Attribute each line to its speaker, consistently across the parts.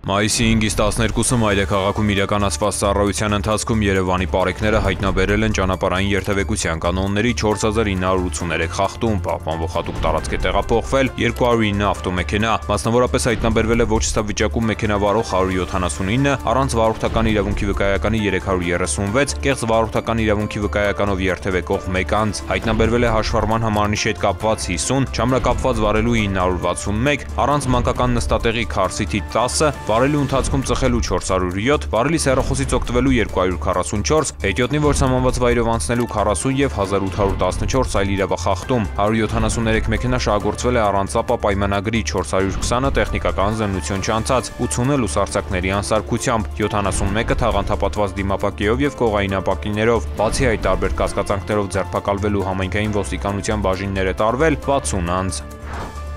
Speaker 1: Մայիսի 5-ից 12-ը Մայրաքաղաքում իրականացված ծառայության ընթացքում Երևանի պարեկները հայտնաբերել են ճանապարհային երթևեկության կանոնների 4983 խախտում, պահպանվող հատուկ տարածք է տեղափոխվել 209 ավտոմեքենա, մասնավորապես հայտնաբերվել է ոչ ստավ վիճակում մեքենա վարող 179, առանց վարորդական իրավունքի վկայականի 336, կեղծ վարորդական իրավունքի վկայականով երթևեկող 1 անձ, հայտնաբերվել է հաշվառման համարնիշի հետ կապված 50, չամրակապված վարելու 961, առանց մանկական նստատեղի քարսիթի 10, վարելու ընթացքում ծխելու 407, վարելիս հեռախոսից օգտվելու 244, հետիոտնի որ սահմանված վայրով անցնելու 40 և 1814 այլ իրավախախտում, 173 մեքենա շահագործվել է առանց ապա պայմանագրի, 420-ը տեխնիկական զննություն չանցած, 80-ը լուսարձակների անսարքությամբ, 71-ը թաղանթապատված դիմապակիով և կողային ապակիներով, բացի այդ տարբեր կասկածանքներով ձերբակալվելու համայնքային ոստիկանության բաժիններ է տարվել 60 անձ։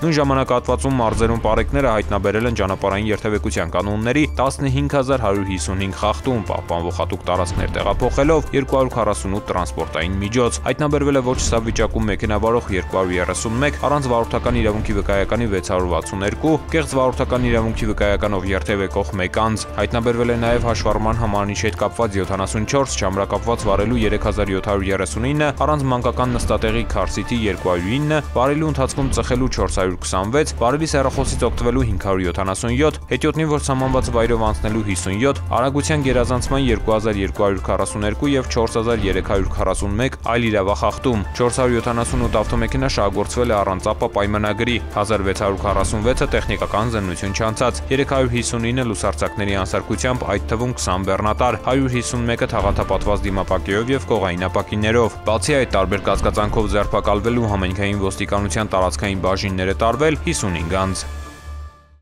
Speaker 1: Նույն ժամանակահատվածում մարզերում պարեկները հայտնաբերել են ճանապարհային երթևեկության կանոնների 15155 խախտում, պահպանվող հատուկ տարածքներ տեղափոխելով 248 տրանսպորտային միջոց, հայտնաբերվել է ոչ ստավ վիճակում մեքենա վարող 231, առանց վարորդական իրավունքի վկայականի 662, կեղծ վարորդական իրավունքի վկայականով երթևեկող 1 անձ, հայտնաբերվել է նաև հաշվառման համարնիշի հետ կապված 74, չամրակապված վարելու 3739, առանց մանկական նստատեղի քարսիթի 209, վարելու ընթացքում ծխելու 426, վարելիս հեռախոսից օգտվելու 577, հետիոտնի որ սահմանված վայրով անցնելու 57, արագության գերազանցման 2242 և 4341 այլ իրավախախտում, 478 ավտոմեքենա շահագործվել է առանց ապա պայմանագրի, 1646-ը տեխնիկական զննություն չանցած, 359-ը լուսարձակների անսարքությամբ, այդ թվում 20 բեռնատար, 151-ը թաղանթապատված դիմապակիով և կողային ապակիներով, բացի այդ տարբեր կասկածանքով ձերբակալվելու համայնքային ոստիկանության տարածքային բաժիններ է տարվել 55 անձ։